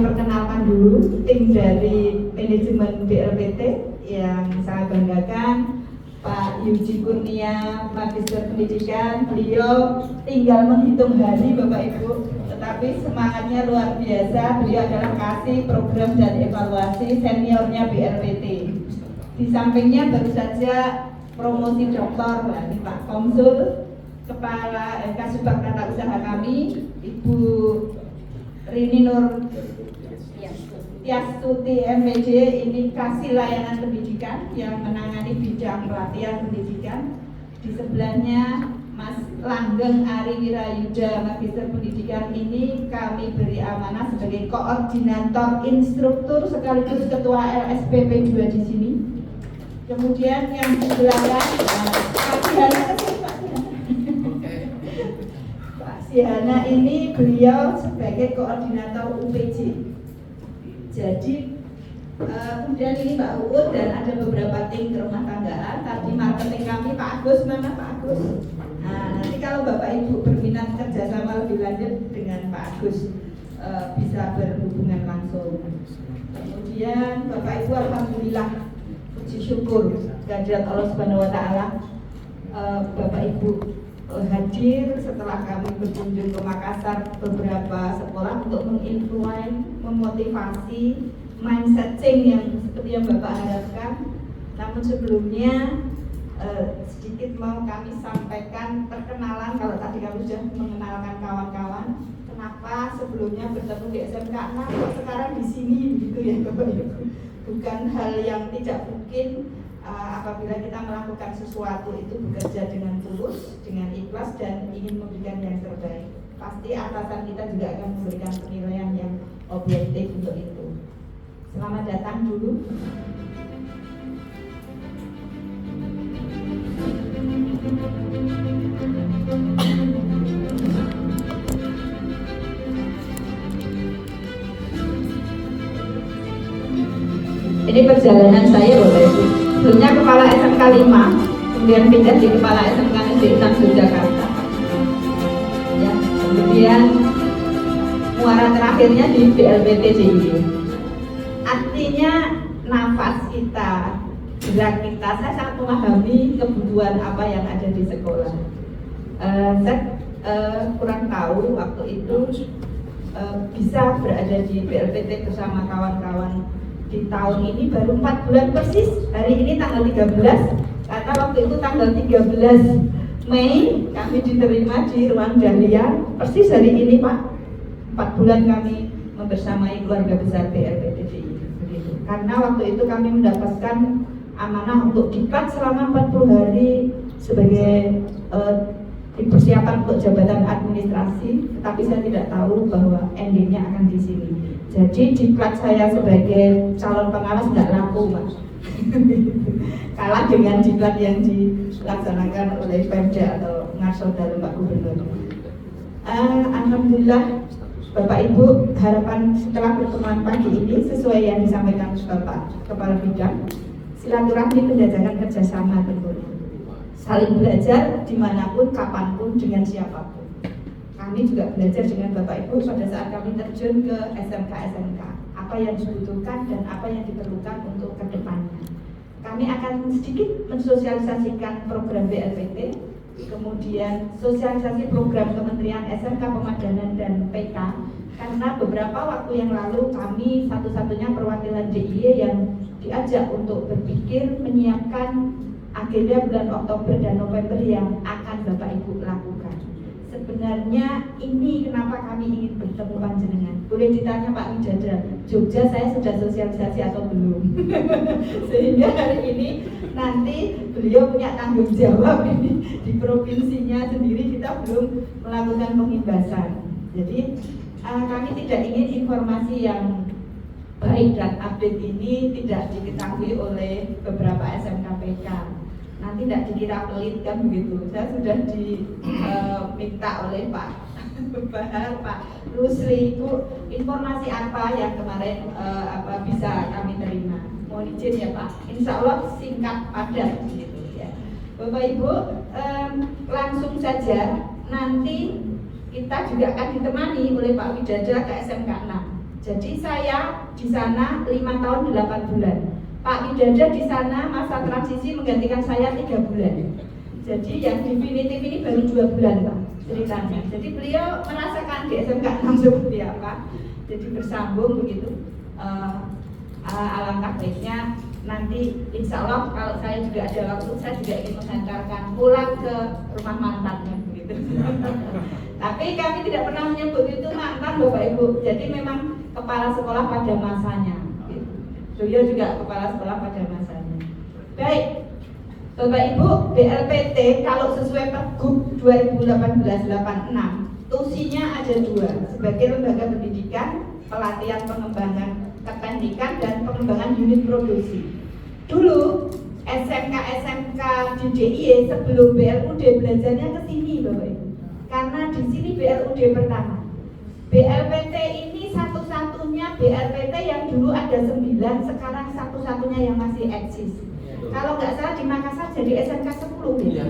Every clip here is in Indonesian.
perkenalkan dulu tim dari manajemen BLPT yang saya banggakan, Pak Yuji Kurnia, Magister Pendidikan. Beliau tinggal menghitung hari Bapak Ibu, tetapi semangatnya luar biasa. Beliau adalah kasih program dan evaluasi seniornya BLPT. Di sampingnya baru saja promosi doktor, ini Pak Konsul, Kepala Kasubag Tata Usaha kami, Ibu Rini Nur Tiastuti MPJ, ini kasih layanan pendidikan yang menangani bidang pelatihan pendidikan. Di sebelahnya Mas Langgeng Ari Wirayuda, Magister Pendidikan, ini kami beri amanah sebagai koordinator instruktur sekaligus ketua LSPP 2 di sini. Kemudian yang di belakang Pak Sihana ini beliau sebagai koordinator UPJ. Jadi kemudian ini Mbak Uut dan ada beberapa tim rumah tanggaan. Tadi marketing kami Pak Agus, mana Pak Agus? Nah, nanti kalau Bapak Ibu berminat kerjasama lebih lanjut dengan Pak Agus bisa berhubungan langsung. Kemudian Bapak Ibu alhamdulillah, puji syukur kehadirat Allah Subhanahu wa taala, Bapak Ibu hadir setelah kami berkunjung ke Makassar beberapa sekolah untuk menginfluence, memotivasi, mindset change yang seperti yang Bapak harapkan. Namun sebelumnya sedikit mau kami sampaikan perkenalan. Kalau tadi kami sudah mengenalkan kawan-kawan, kenapa sebelumnya bertemu di SMK 6 kok sekarang di sini gitu ya Bapak Ibu. Bukan hal yang tidak mungkin. Apabila kita melakukan sesuatu itu bekerja dengan tulus, dengan ikhlas dan ingin memberikan yang terbaik, pasti atasan kita juga akan memberikan penilaian yang objektif untuk itu. Selamat datang dulu. Ini perjalanan saya Bapak Ibu. Sebelumnya Kepala SMK 5, kemudian pindah di Kepala SMK Negeri 6 Yogyakarta. Ya, kemudian muara terakhirnya di BLPT DIY. Artinya nafas kita, gerak kita, saya sangat memahami kebutuhan apa yang ada di sekolah. Saya kurang tahu waktu itu bisa berada di BLPT bersama kawan-kawan di tahun ini baru 4 bulan persis. Hari ini tanggal 13, kata waktu itu tanggal 13 Mei kami diterima di Ruang Dahlia. Persis hari ini Pak, 4 bulan kami membersamai keluarga besar BLPT begitu. Karena waktu itu kami mendapatkan amanah untuk diklat selama 40 hari sebagai persiapan untuk jabatan administrasi, tetapi saya tidak tahu bahwa endingnya akan di sini. Jadi diklat saya sebagai calon pengawas nggak laku Mas. Kalah dengan diklat yang dilaksanakan oleh Pemda atau Ngarsoda Pak Gubernur. Alhamdulillah Bapak Ibu, harapan setelah pertemuan pagi ini sesuai yang disampaikan Bapak Kepala Bidang, silaturahmi penjajakan kerjasama tentunya. Saling belajar dimanapun, kapanpun, dengan siapapun. Kami juga belajar dengan Bapak Ibu pada saat kami terjun ke SMK-SMK, apa yang dibutuhkan dan apa yang diperlukan untuk kedepannya. Kami akan sedikit mensosialisasikan program BLPT, kemudian sosialisasi program Kementerian SMK Pemadanan dan PK, karena beberapa waktu yang lalu kami satu-satunya perwakilan DIY yang diajak untuk berpikir menyiapkan agenda bulan Oktober dan November yang akan Bapak Ibu lakukan. Sebenarnya ini kenapa kami ingin bertemu panjenengan. Boleh ditanya Pak Wijada, Jogja saya sudah sosialisasi atau belum? Sehingga hari ini nanti beliau punya tanggung jawab ini di provinsinya sendiri, kita belum melakukan pengimbasan. Jadi kami tidak ingin informasi yang baik dan update ini tidak diketahui oleh beberapa SMKPK. Nanti tidak dikira pelit kan begitu. Saya sudah diminta oleh Pak Bahar, Pak Rusli, Bu, informasi apa yang kemarin bisa kami terima. Mohon izin ya Pak. Insya Allah singkat padat gitu ya. Bapak Ibu, langsung saja nanti kita juga akan ditemani oleh Pak Wijada ke SMK 6. Jadi saya di sana 5 tahun 8 bulan. Pak Widada di sana masa transisi menggantikan saya 3 bulan. Jadi yang definitif ini baru 2 bulan Pak ceritanya. Jadi beliau merasakan di SMK 6 seperti apa. Jadi bersambung begitu. Alangkah baiknya nanti insya Allah kalau saya juga ada waktu, saya juga ingin mengantarkan pulang ke rumah mantannya begitu. Tapi kami tidak pernah menyebut itu mantan Bapak Ibu. Jadi memang kepala sekolah pada masanya. Gitu. Beliau juga kepala sekolah pada masanya. Baik, Bapak Ibu, BLPT kalau sesuai Pergub 2018-86 tusinya ada 2 sebagai lembaga pendidikan, pelatihan pengembangan keteknikan dan pengembangan unit produksi. Dulu SMK di DIY sebelum BLUD belajarnya ke sini Bapak Ibu. Karena di sini BLUD pertama. BLPT ini satu-satunya BLPT yang dulu ada 9, sekarang satu-satunya yang masih eksis. Kalau nggak salah di Makassar jadi SMK 10 ya.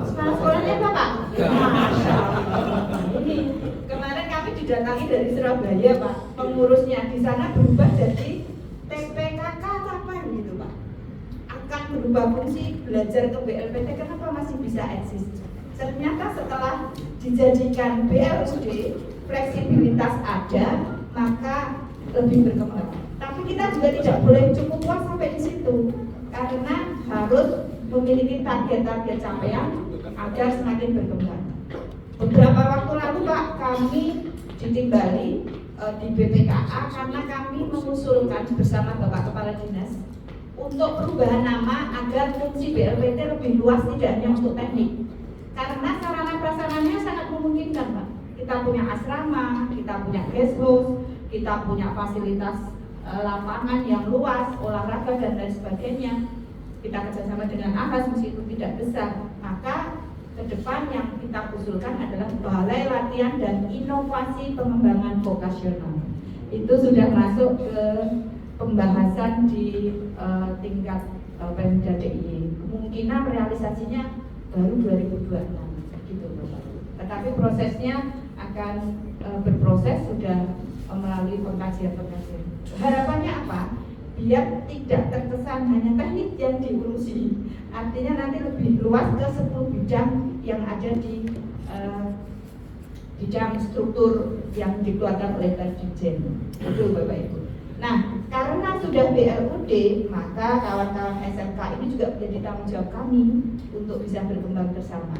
Sekolahnya apa Pak? Masya Allah. Ini kemarin kami didatangi dari Surabaya Pak, pengurusnya di sana berubah jadi TPKK apa gitu Pak. Akan berubah fungsi belajar ke BLPT, kenapa masih bisa eksis? Ternyata setelah dijadikan BLUD, fleksibilitas ada, maka lebih berkembang. Tapi kita juga tidak boleh cukup puas sampai di situ, karena harus memiliki target-target capaian agar semakin berkembang. Beberapa waktu lalu Pak, kami ditimbali di BPKA karena kami mengusulkan bersama Bapak Kepala Dinas untuk perubahan nama agar fungsi BLPT lebih luas, tidak hanya untuk teknik. Karena sarana prasarananya sangat memungkinkan Pak. Kita punya asrama, kita punya guest house, kita punya fasilitas lapangan yang luas, olahraga dan lain sebagainya. Kita kerjasama dengan AHAS meskipun tidak besar. Maka ke depan yang kita usulkan adalah Balai Latihan dan Inovasi Pengembangan Vokasional. Itu sudah masuk ke pembahasan di tingkat Pemda DIY. Kemungkinan realisasinya baru 2026 gitu Bapak. Tetapi prosesnya akan berproses, sudah melalui pengkajian-pengkajian. Harapannya apa? Biar tidak terkesan hanya teknik yang diurusi. Artinya nanti lebih luas ke 10 bidang yang ada di bidang struktur yang dikeluarkan oleh Dirjen. Itu Bapak Ibu. Nah, karena sudah BLUD, maka kawan-kawan SMK ini juga menjadi tanggung jawab kami untuk bisa berkembang bersama.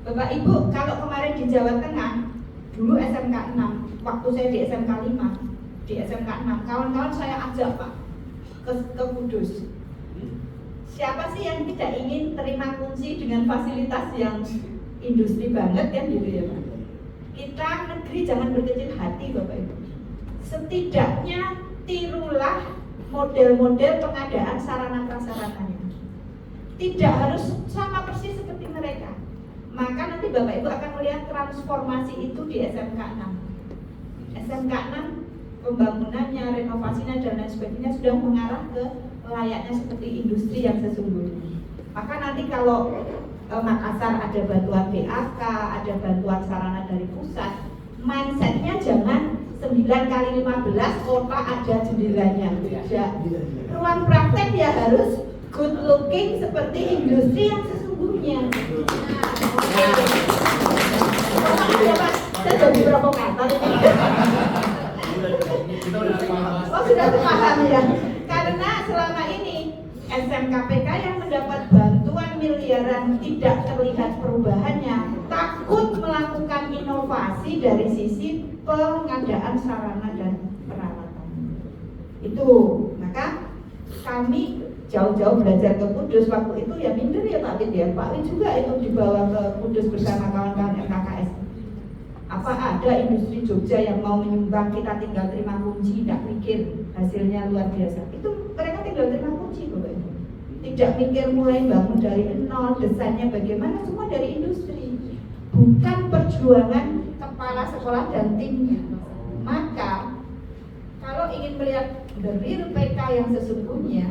Bapak Ibu, kalau kemarin di Jawa Tengah, dulu SMK 6, waktu saya di SMK 5, di SMK 6, kawan-kawan saya ajak Pak ke Kudus. Siapa sih yang tidak ingin terima kunci dengan fasilitas yang industri banget kan gitu ya Pak? Kita negeri jangan berkecil hati Bapak Ibu. Setidaknya tirulah model-model pengadaan sarana prasarananya. Tidak harus sama persis seperti mereka. Maka nanti Bapak Ibu akan melihat transformasi itu di SMK 6. SMK 6 pembangunannya, renovasinya dan lain sebagainya sudah mengarah ke layaknya seperti industri yang sesungguhnya. Maka nanti kalau Makassar ada bantuan BAK, ada bantuan sarana dari pusat, mindsetnya jangan 9x15 kota ada jendelanya. Tidak. Ruang praktek ya harus good looking seperti industri yang sesungguhnya. Saya jadi provokator. Oh sudah sepaham ya. Karena selama ini SMKPK yang mendapat bantuan miliaran tidak terlihat perubahannya, takut melakukan inovasi dari sisi pengadaan sarana dan peralatan. Itu, maka kami jauh-jauh belajar ke Kudus waktu itu ya minder ya Pak Wid ya. Pak Wid juga itu dibawa ke Kudus bersama kawan-kawan RKKS. Apa ada industri Jogja yang mau menyumbang, kita tinggal terima kunci, tidak mikir hasilnya luar biasa. Itu mereka tinggal terima kunci Bapak Ibu. Tidak mikir mulai bangun dari nol, desainnya bagaimana, semua dari industri. Bukan perjuangan kepala sekolah dan timnya. Maka kalau ingin melihat the real PK yang sesungguhnya,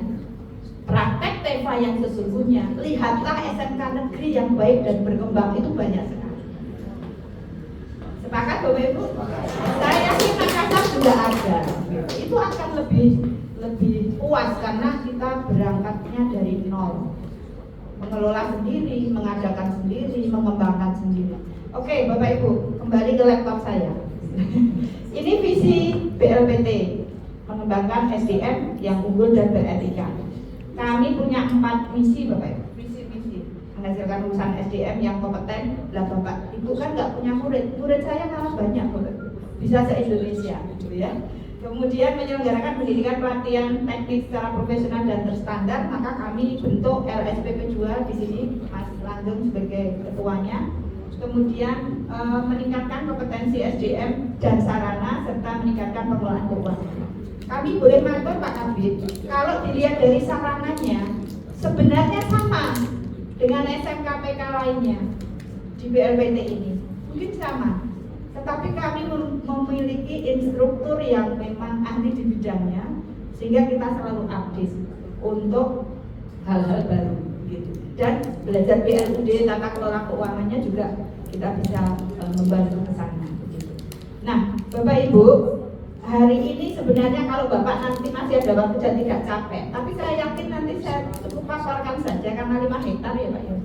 praktek TEFA yang sesungguhnya, lihatlah SMK negeri yang baik dan berkembang itu banyak sekali. Sepakat Bapak Ibu? Saya yakin Makassar tidak ada. Itu akan lebih puas karena kita berangkatnya dari nol, mengelola sendiri, mengadakan sendiri, mengembangkan sendiri. Oke, Bapak Ibu, kembali ke laptop saya. Ini visi BLPT, mengembangkan SDM yang unggul dan beretika. Kami punya 4 misi, Bapak Ibu. Visi-misi menghasilkan lulusan SDM yang kompeten. Lah Bapak Ibu kan nggak punya murid saya malah banyak, Bapak Ibu. Bisa se-Indonesia, gitu ya. Kemudian menyelenggarakan pendidikan pelatihan teknik secara profesional dan terstandar, maka kami bentuk LSPP 2 di sini, Mas Langgeng sebagai ketuanya. Kemudian meningkatkan kompetensi SDM dan sarana serta meningkatkan pengelolaan keuangan. Kami boleh matur Pak Kabid, kalau dilihat dari sarananya sebenarnya sama dengan SMKPK lainnya di BLPT ini, mungkin sama. Tetapi kami memiliki instruktur yang memang ahli di bidangnya, sehingga kita selalu update untuk hal-hal baru gitu. Dan belajar BLUD tata kelola keuangannya juga kita bisa membantu ke sana gitu. Nah, Bapak Ibu, hari ini sebenarnya kalau Bapak nanti masih ada waktu dan tidak capek, tapi saya yakin nanti saya cukup paparkan saja karena 5 hektar ya Pak ya.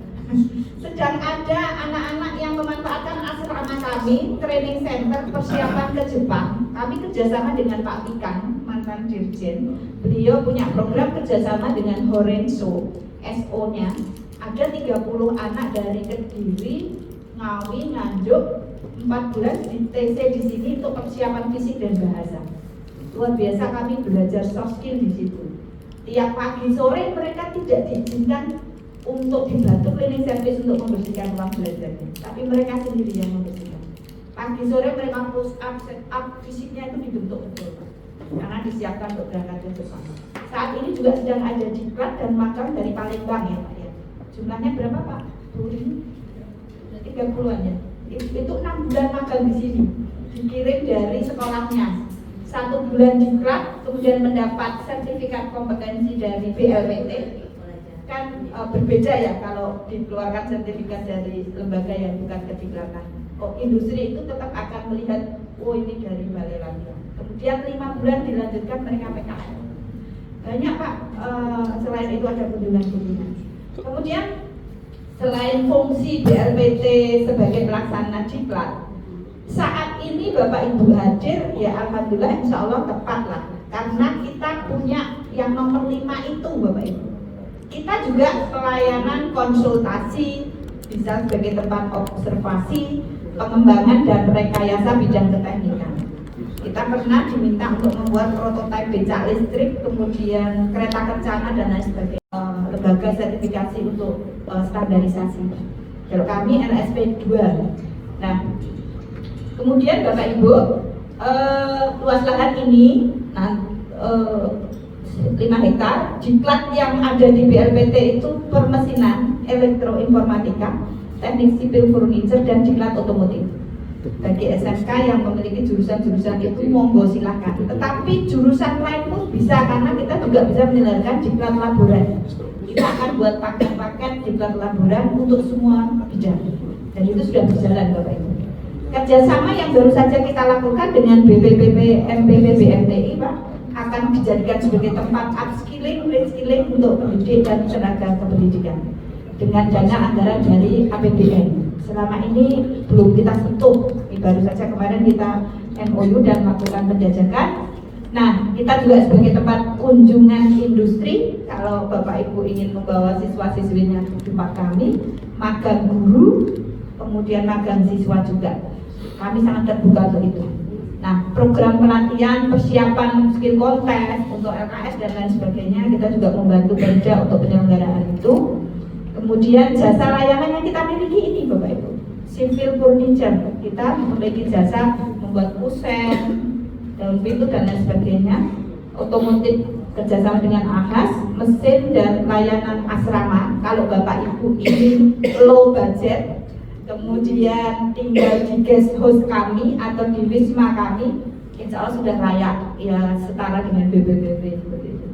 Sedang ada anak-anak yang memanfaatkan asrama kami, training center persiapan ke Jepang. Kami kerjasama dengan Pak Pikan, mantan Dirjen. Beliau punya program kerjasama dengan Horenso, SO-nya. Ada 30 anak dari Kediri, Ngawi, Nganjuk, 4 bulan di TC di sini untuk persiapan fisik dan bahasa. Luar biasa kami belajar soft skill di situ. Tiap pagi sore mereka tidak diizinkan untuk dibantu cleaning service untuk membersihkan ruang belajarnya, tapi mereka sendiri yang membersihkan. Pagi sore mereka push up, set up, fisiknya itu dibentuk betul karena disiapkan untuk berangkat ke Jepang. Saat ini juga sedang ada diklat dan magang dari Palembang ya Pak ya. Jumlahnya berapa Pak? 30-an ya. Itu 6 bulan magang di sini, dikirim dari sekolahnya. 1 bulan diklat, kemudian mendapat sertifikat kompetensi dari BLPT. Kan berbeda ya kalau dikeluarkan sertifikat dari lembaga yang bukan kediklatan. Oh, industri itu tetap akan melihat, oh ini dari Balai Latihan. Kemudian 5 bulan dilanjutkan mereka PKL. Banyak Pak, selain itu ada kunjungan-kunjungan. Kemudian selain fungsi BLPT sebagai pelaksana diklat, saat ini Bapak Ibu hadir, ya Alhamdulillah insya Allah tepat lah. Karena kita punya yang nomor 5 itu Bapak Ibu. Kita juga pelayanan konsultasi, bisa sebagai tempat observasi, pengembangan dan rekayasa bidang keteknikan. Kita pernah diminta untuk membuat prototipe becak listrik, kemudian kereta kencana dan lain sebagainya. Lembaga sertifikasi untuk standarisasi. Kalau kami LSP 2. Nah, kemudian Bapak Ibu, luas lahan ini, 5 hektar, diklat yang ada di BLPT itu permesinan, elektroinformatika, teknik sipil furniture, dan diklat otomotif. Bagi SMK yang memiliki jurusan-jurusan itu monggo silakan. Tetapi jurusan lain pun bisa, karena kita juga bisa menyelenggarakan diklat laboran. Kita akan buat paket-paket diklat laboran untuk semua bidang. Dan itu sudah berjalan Bapak Ibu. Kerjasama yang baru saja kita lakukan dengan BPPP, MPP, BMTI Pak, akan dijadikan sebagai tempat upskilling, reskilling untuk pendidik dan tenaga kependidikan dengan dana anggaran dari APBN. Selama ini belum kita sentuh, baru saja kemarin kita MOU dan melakukan penjajakan. Nah, kita juga sebagai tempat kunjungan industri, kalau Bapak Ibu ingin membawa siswa-siswinya ke tempat kami, magang guru, kemudian magang siswa juga. Kami sangat terbuka untuk itu. Nah, program pelatihan, persiapan skill kontes untuk LKS dan lain sebagainya, kita juga membantu kerja untuk penyelenggaraan itu. Kemudian jasa layanan yang kita miliki ini Bapak Ibu, civil furniture, kita memiliki jasa membuat kusen, daun pintu dan lain sebagainya. Otomotif kerjasama dengan AHAS, mesin dan layanan asrama. Kalau Bapak Ibu ini low budget, kemudian tinggal di guest house kami atau di wisma kami, insya Allah sudah layak ya, setara dengan BPPP seperti itu.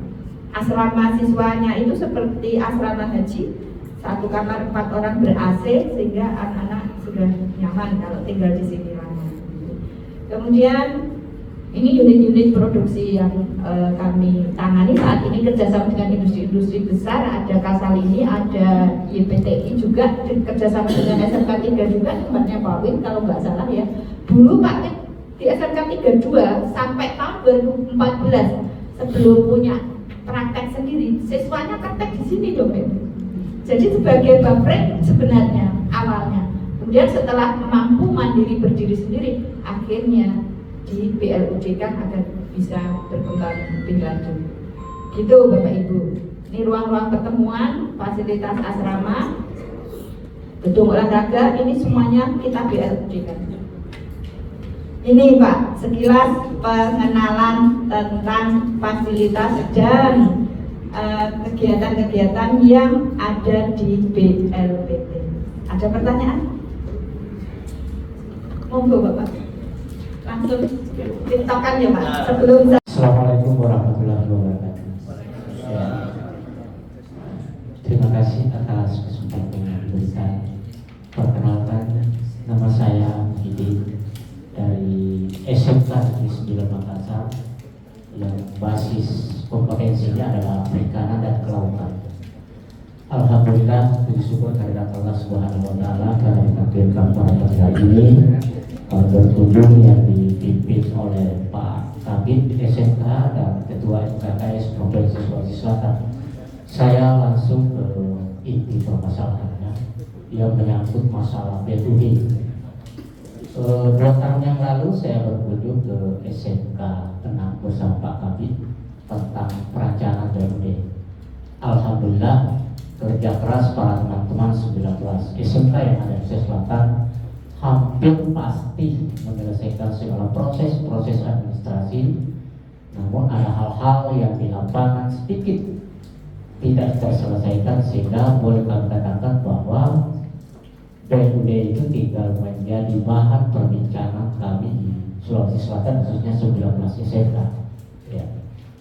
Asrama siswanya itu seperti asrama haji, 1 kamar 4 orang ber-AC, sehingga anak-anak sudah nyaman kalau tinggal di sini lama. Kemudian Ini unit-unit produksi yang kami tangani saat ini kerjasama dengan industri-industri besar. Ada Kasalini, ada YPTI juga, kerjasama dengan SMK 3 juga, tempatnya Pak Win kalau nggak salah ya. Dulu Pak Win di SMK 32 sampai tahun 2014 sebelum punya praktek sendiri, siswanya praktek di sini dong, Pak. Jadi sebagai baprek sebenarnya awalnya. Kemudian setelah mampu mandiri berdiri sendiri, akhirnya di BLUJK agar bisa berkembang lebih lanjut. Gitu Bapak Ibu. Ini ruang-ruang pertemuan, fasilitas asrama, gedung olahraga, ini semuanya kita BLUJK. Ini Pak, sekilas pengenalan tentang fasilitas dan kegiatan-kegiatan yang ada di BLPT. Ada pertanyaan? Monggo Bapak. Langsung tiktokan ya Pak. Sebelum Assalamualaikum warahmatullahi wabarakatuh. Ya. Terima kasih atas kesempatan yang diberikan. Perkenalkan, nama saya Muhyiddin dari SMK Negeri 9 Makassar yang basis kompetensinya adalah perikanan dan kelautan. Alhamdulillah, puji syukur kehadirat Allah Subhanahu wa taala karena ditampilkan pada hari ini berkunjung yang dipimpin oleh Pak Kabid SMK dan Ketua MKKS Provinsi Sulawesi Selatan. Saya langsung ke inti permasalahannya yang menyangkut masalah B2B. 2 tahun yang lalu saya berkunjung ke SMK Tenang bersama Pak Kabid tentang perencanaan B2B. Alhamdulillah, kerja keras para teman-teman 19 SMK yang ada di Sulawesi Selatan hampir pasti menyelesaikan segala proses administrasi, namun ada hal-hal yang di lapangan sedikit tidak terselesaikan sehingga boleh kami katakan bahwa B2B itu tinggal menjadi bahan perbincangan kami di Sulawesi Selatan, khususnya 19 SMK. Ya,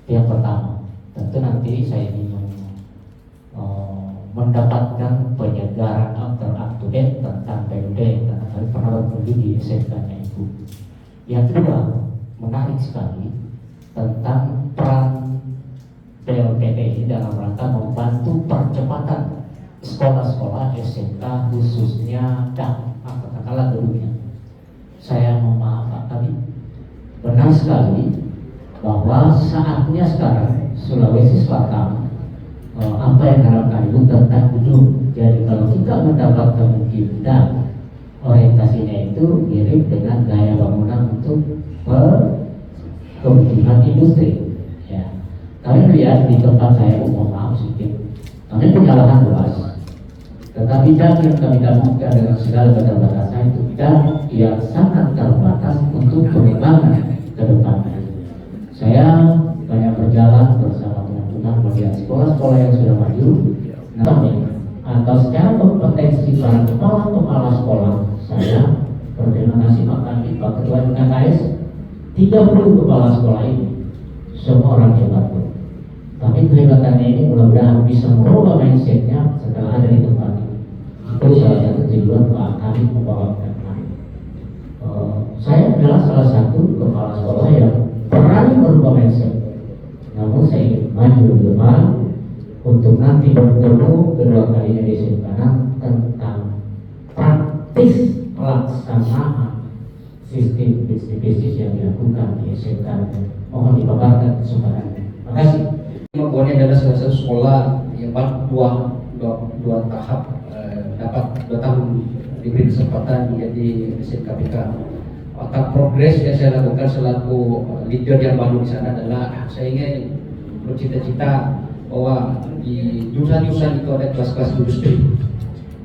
itu yang pertama. Tentu nanti saya ingin mendapatkan penyegaran up-to-date tentang B2B karena kami pernah berkunjung di SMK-nya Ibu. Yang kedua, menarik sekali tentang peran BLPT dalam rangka membantu percepatan sekolah-sekolah SMK khususnya dan katakanlah dulunya. Saya mohon maaf Pak Kabid, benar sekali bahwa saatnya sekarang Sulawesi Selatan apa yang harapkan Ibu tentang gedung. Jadi kalau kita mendapatkan mungkin dan orientasinya itu mirip dengan gaya bangunan untuk kebutuhan industri. Ya, kami lihat di tempat saya, mohon maaf sedikit, kami punya lahan luas, tetapi dan yang kami temukan dengan segala keterbatasan itu dan yang sangat terbatas untuk pengembangan ke depannya. Saya banyak berjalan bersama teman-teman melihat sekolah-sekolah yang sudah maju. Atau secara kompetensi para kepala sekolah, saya berterima kasih Pak Ketua MKKS, 30 kepala sekolah ini semua orang hebat. Tapi kehebatannya ini mudah-mudahan bisa merubah mindsetnya setelah ada di tempat ini. Itu salah satu tujuan Pak kami membawakan. Saya adalah salah satu kepala sekolah yang berani merubah mindset. Namun saya ingin maju ke depan untuk nanti bertemu kedua kalinya di SMK tentang praktis pelaksanaan sistem bisnis yang dilakukan di SMK. Mohon dipaparkan kesempatannya. Terima kasih. Ini adalah salah satu sekolah yang dua tahap dapat 2 tahun diberi kesempatan menjadi SMKPK. Maka progres yang saya lakukan selaku leader yang baru di sana adalah saya ingin bercita-cita bahwa di jurusan-jurusan itu ada kelas-kelas industri.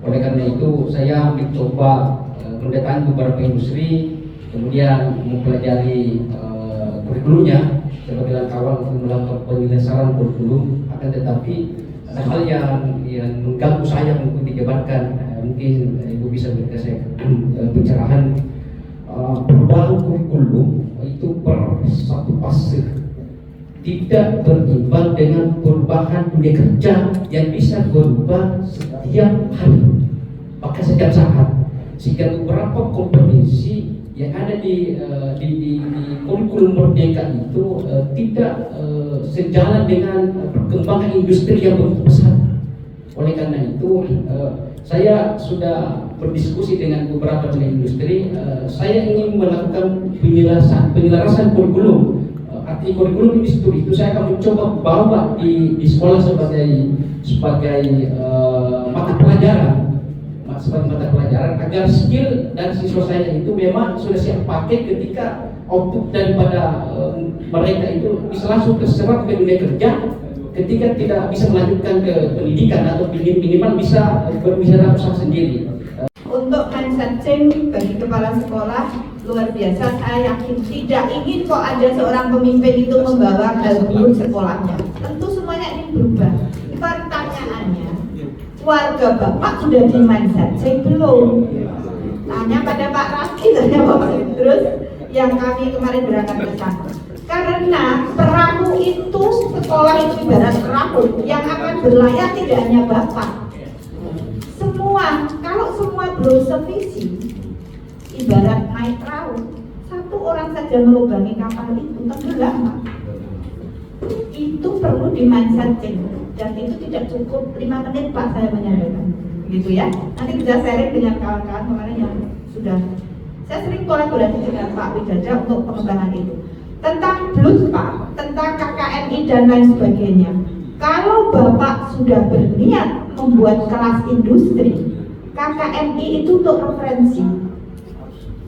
Oleh karena itu saya mencoba mendatangi beberapa industri, kemudian mempelajari kurikulumnya sebagai langkah untuk melakukan penyelesaian kurikulum. Akan tetapi ada hal yang mengganggu saya untuk dijabarkan. Mungkin Ibu bisa berikan saya pencerahan. Perubahan kurikulum itu per satu fase tidak berimbang dengan perubahan dunia kerja yang bisa berubah setiap hari, bahkan setiap saat, sehingga beberapa kompetensi yang ada di kurikulum Merdeka itu tidak sejalan dengan perkembangan industri yang begitu pesat. Oleh karena itu, saya sudah berdiskusi dengan beberapa industri. Saya ingin melakukan penyelarasan kurikulum. Arti kurikulum industri itu saya akan mencoba bawa di sekolah sebagai mata pelajaran. Sebagai mata pelajaran agar skill dan siswa saya itu memang sudah siap pakai ketika output daripada mereka itu bisa langsung terserap ke dunia kerja ketika tidak bisa melanjutkan ke pendidikan atau minimal bisa berbicara usaha sendiri. Untuk mindset change bagi kepala sekolah luar biasa. Saya yakin tidak ingin kok ada seorang pemimpin itu membawa hal buruk sekolahnya. Tentu semuanya ingin berubah. Pertanyaannya, warga Bapak sudah di mindset change belum? Tanya pada Pak Raki, tanya Bapak. Terus yang kami kemarin berangkat ke sana. Karena perahu itu, sekolah itu ibarat perahu yang akan berlayar tidak hanya Bapak. Semua, kalau semua belum sevisi, ibarat naik perahu, satu orang saja melubangi kapal itu tenggelam. Itu perlu di mindset change. Dan itu tidak cukup 5 menit Pak saya menyampaikan, gitu ya. Nanti bisa sharing dengan kawan-kawan kemarin yang sudah. Saya sering kolaborasi dengan Pak Widada untuk pengembangan itu. Tentang BLUS Pak, tentang KKMI dan lain sebagainya. Kalau Bapak sudah berniat membuat kelas industri, KKMI itu untuk referensi.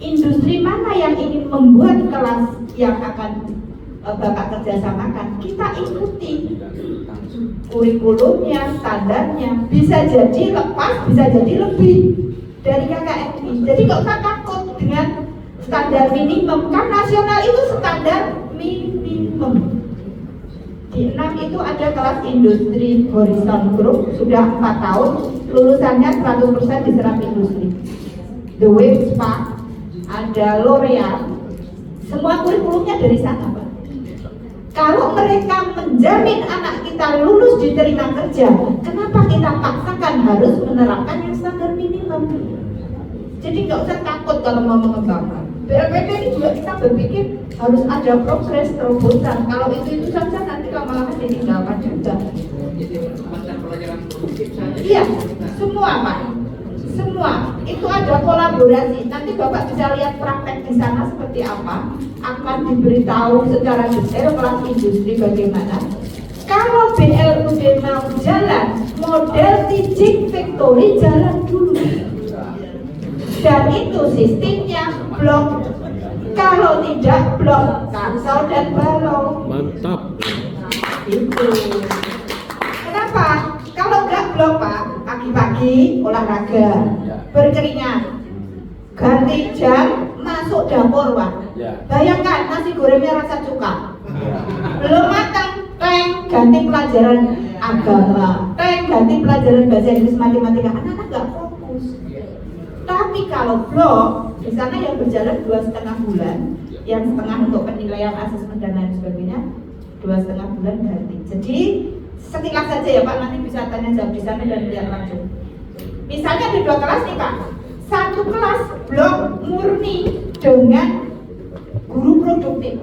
Industri mana yang ingin membuat kelas yang akan Bapak kerjasamakan, kita ikuti kurikulumnya, standarnya, bisa jadi lepas, bisa jadi lebih dari KKMI. Jadi nggak usah takut dengan standar minimum, kan nasional itu standar minimum. Di 6 itu ada kelas industri Horizon Group, sudah 4 tahun, lulusannya 100% diserap industri. The Wave Spa, ada L'Oreal, semua kurikulumnya dari sana Pak. Kalau mereka menjamin anak kita lulus diterima kerja, kenapa kita paksakan harus menerapkan yang standar minimum? Jadi nggak usah takut kalau mau mengembangkan. BLPT ini juga kita berpikir harus ada progres terobosan. Kalau itu saja nanti lama-lama ditinggalkan juga. Iya, semua Pak. Semua itu ada kolaborasi. Nanti Bapak bisa lihat praktek di sana seperti apa. Akan diberitahu secara detail kelas industri bagaimana. Kalau BLUD mau jalan, model teaching factory jalan dulu. Dan itu sistemnya blok. Kalau tidak blok, kansel dan balong. Mantap. Itu. Kenapa? Kalau nggak blok Pak, pagi-pagi olahraga, berkeringat, ganti jam, masuk dapur Pak. Bayangkan nasi gorengnya rasa cuka, belum matang, teng ganti pelajaran agama, teng ganti pelajaran bahasa Inggris, matematika, anak-anak nggak fokus. Tapi kalau blok, di sana yang berjalan 2,5 bulan, yang setengah untuk penilaian asesmen dan lain sebagainya, 2,5 bulan ganti. Jadi sekilas saja ya Pak, nanti bisa tanya jawab di sana dan lihat langsung. Misalnya ada 2 kelas nih Pak, 1 kelas blok murni dengan guru produktif.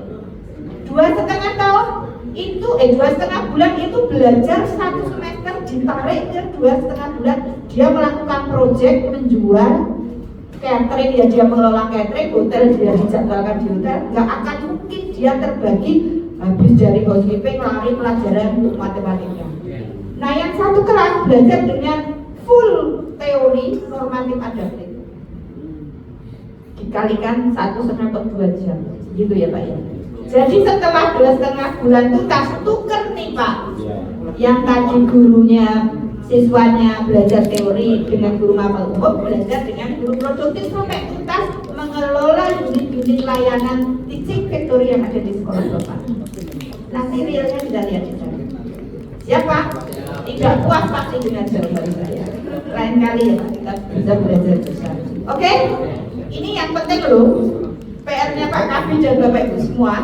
2,5 tahun itu 2,5 bulan itu belajar 1 semester ditarik ke 2,5 bulan. Dia melakukan proyek menjual catering, ya dia mengelola catering, hotel dia dijadwalkan di hotel. Nggak akan mungkin dia terbagi habis dari housekeeping lari pelajaran untuk matematika. Nah yang 1 kelas belajar dengan full teori normatif adaptif, dikalikan 1,5 atau 2 jam, gitu ya Pak ya. Jadi setelah 2,5 bulan itu tas tuker nih Pak. Yang tadi gurunya, siswanya belajar teori dengan guru mapel umum, belajar dengan guru produktif sampai tuntas mengelola unit-unit layanan teaching factory yang ada di sekolah Bapak. Nanti realnya bisa lihat di sana. Siapa? Tidak puas pasti dengan jawaban saya. Lain kali ya kita bisa belajar bersama. Oke? Ini yang penting loh. PR-nya Pak Kavi dan Bapak Ibu semua.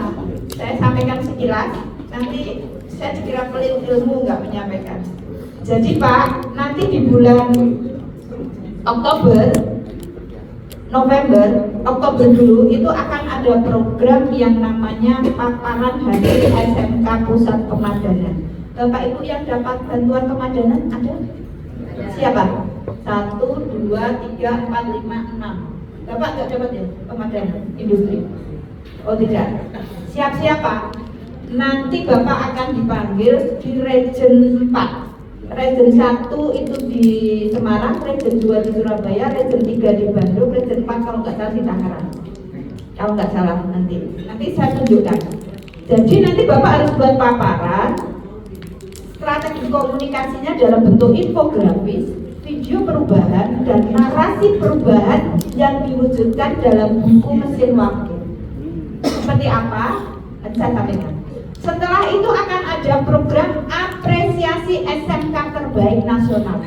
Saya sampaikan sekilas. Nanti saya dikira pelit ilmu nggak menyampaikan. Jadi Pak, nanti di bulan Oktober Oktober dulu itu akan ada program yang namanya paparan hasil SMK Pusat Pemadanan. Bapak Ibu yang dapat bantuan pemadanan ada? Siapa? 1, 2, 3, 4, 5, 6. Bapak nggak dapat ya pemadanan industri? Oh tidak. Siap-siap Pak. Nanti Bapak akan dipanggil di Region 4. Region 1 itu di Semarang, Region 2 di Surabaya, Region 3 di Bandung, Region 4 kalau nggak salah di Tangerang. Kalau nggak salah nanti saya tunjukkan. Jadi nanti Bapak harus buat paparan. Strategi komunikasinya dalam bentuk infografis, video perubahan, dan narasi perubahan yang diwujudkan dalam buku mesin waktu. Seperti apa? Saya sampaikan. Setelah itu akan ada program apresiasi SMK terbaik nasional.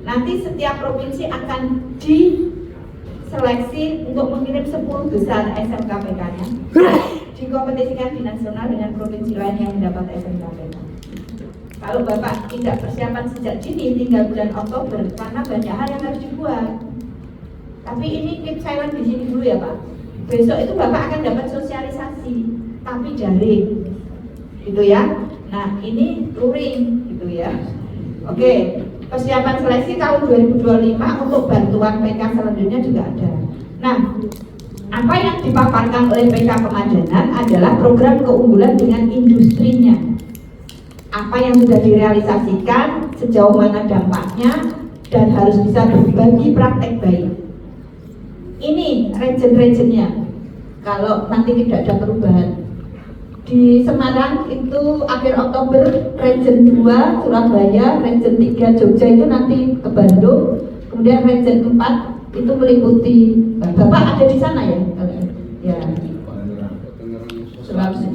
Nanti setiap provinsi akan diseleksi untuk mengirim 10 besar SMK PK-nya, dikompetisikan di nasional dengan provinsi lain yang mendapat SMK PK. Kalau Bapak tidak persiapan sejak dini, tinggal bulan Oktober, karena banyak hal yang harus dibuat. Tapi ini keep silent di sini dulu ya Pak. Besok itu Bapak akan dapat sosialisasi, tapi daring, gitu ya. Nah ini touring, gitu ya. Oke, persiapan seleksi tahun 2025 untuk bantuan PK selanjutnya juga ada. Nah, apa yang dipaparkan oleh PK Pemadanan adalah program keunggulan dengan industrinya. Apa yang sudah direalisasikan, sejauh mana dampaknya, dan harus bisa berbagi praktek baik. Ini region-regionnya. Kalau nanti tidak ada perubahan, di Semarang itu akhir Oktober, Region 2 Surabaya, Region 3 Jogja itu nanti ke Bandung, kemudian Region 4 itu meliputi, Bapak ada di sana ya? Ya. Sulawesi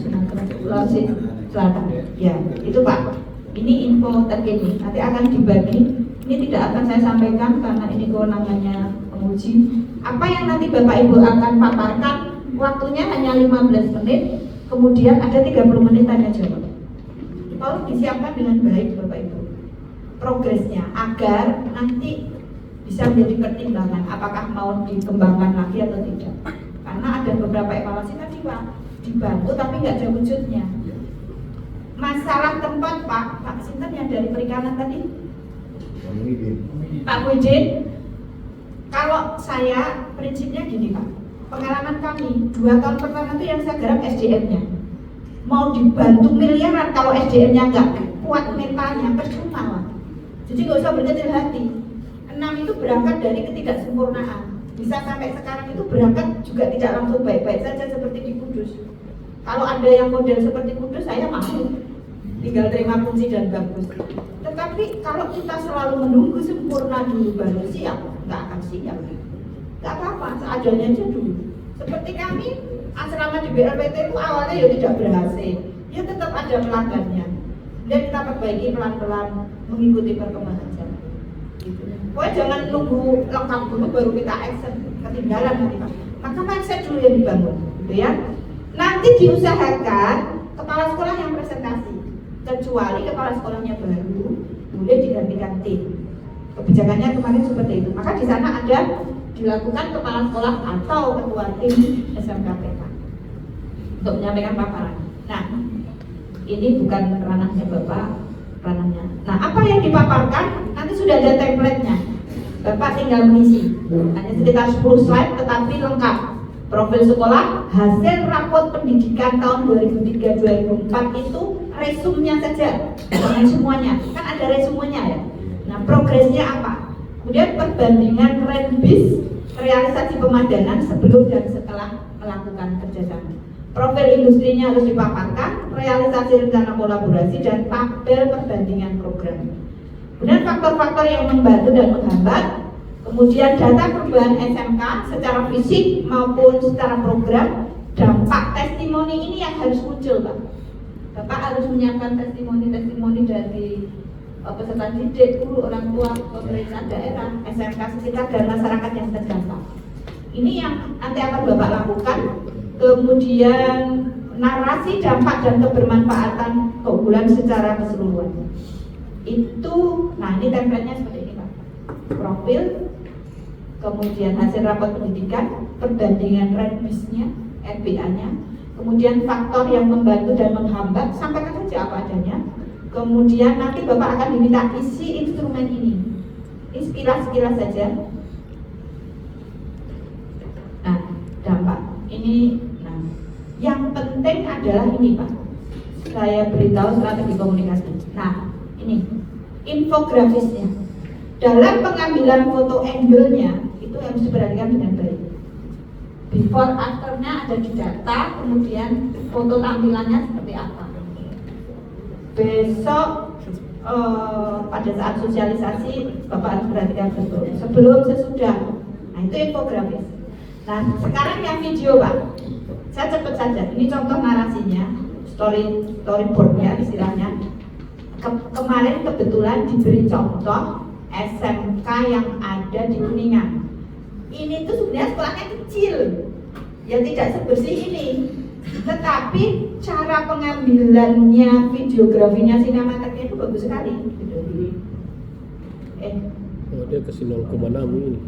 Selatan. Ya, itu Pak. Ini info terkini. Nanti akan dibagi. Ini tidak akan saya sampaikan karena ini kewenangannya penguji. Apa yang nanti Bapak Ibu akan paparkan, waktunya hanya 15 menit. Kemudian ada 30 menit tanya jawab. Tolong disiapkan dengan baik Bapak Ibu progresnya agar nanti bisa menjadi pertimbangan apakah mau dikembangkan lagi atau tidak. Karena ada beberapa evaluasi tadi Pak, dibantu tapi nggak ada wujudnya. Masalah tempat Pak Sinten yang dari perikanan tadi, Pak Muhyiddin. Kalau saya prinsipnya gini Pak, pengalaman kami 2 tahun pertama itu yang saya garap SDM-nya. Mau dibantu miliaran kalau SDM-nya nggak kuat mentalnya, percuma Pak. Jadi nggak usah berkecil hati. 6 itu berangkat dari ketidaksempurnaan. Bisa sampai sekarang itu berangkat juga tidak langsung baik-baik saja seperti di Kudus. Kalau ada yang model seperti Kudus, saya mau tinggal terima fungsi dan bagus. Tetapi kalau kita selalu menunggu sempurna dulu baru siap, nggak akan siap. Nggak apa-apa, seadanya aja dulu. Seperti kami, asrama di BRPT itu awalnya ya tidak berhasil, ya tetap ada pelanggannya. Dan kita perbaiki pelan-pelan mengikuti perkembangan zaman. Gitu. Pokoknya jangan nunggu lengkap dulu baru kita action, ketinggalan nanti Pak. Maka mindset dulu yang dibangun, gitu ya. Nanti diusahakan kepala sekolah yang presentasi, kecuali kepala sekolahnya baru, boleh digantikan tim. Kebijakannya kemarin seperti itu. Maka di sana ada dilakukan kepala sekolah atau ketua tim SMKPK untuk menyampaikan paparan. Nah, ini bukan ranahnya Bapak, ranahnya. Nah, apa yang dipaparkan nanti sudah ada template-nya. Bapak tinggal mengisi. Hanya sekitar 10 slide tetapi lengkap. Profil sekolah, hasil raport pendidikan tahun 2003-2004 itu resumnya saja, dengan semuanya. Kan ada resumenya ya. Nah, progresnya apa? Kemudian perbandingan RENBIS, realisasi pemadanan sebelum dan setelah melakukan kerjasama. Profil industrinya harus dipaparkan, realisasi rencana kolaborasi, dan tabel perbandingan program. Kemudian faktor-faktor yang membantu dan menghambat. Kemudian data perubahan SMK secara fisik maupun secara program. Dampak testimoni ini yang harus muncul Pak. Bapak harus menyiapkan testimoni-testimoni dari peserta didik, guru, orang tua, pemerintah daerah, SMK sekitar, dan masyarakat yang terdampak. Ini yang nanti akan Bapak lakukan. Kemudian narasi dampak dan kebermanfaatan keunggulan secara keseluruhan. Itu, nah ini template-nya seperti ini Pak. Profil, kemudian hasil rapot pendidikan, perbandingan ranbisnya, RBA-nya, kemudian faktor yang membantu dan menghambat, sampaikan saja apa adanya. Kemudian nanti Bapak akan diminta isi instrumen ini. Ini sekilas saja. Nah, dampak ini. Nah, yang penting adalah ini Pak. Saya beritahu strategi komunikasi. Nah, ini infografisnya. Dalam pengambilan foto angle-nya itu harus diperhatikan dengan baik. Before after-nya ada di data, kemudian foto tampilannya seperti apa. Besok pada saat sosialisasi Bapak harus perhatikan betul. Sebelum sesudah. Nah, itu infografis. Nah, sekarang yang video Pak. Saya cepat saja. Ini contoh narasinya, storyboardnya istilahnya. Kemarin kebetulan diberi contoh SMK yang ada di Kuningan. Ini tuh sebenarnya sekolahnya kecil, ya tidak sebersih ini. Tetapi cara pengambilannya, videografinya, sinemateknya itu bagus sekali. Oh, dia kasih 0,6 ini.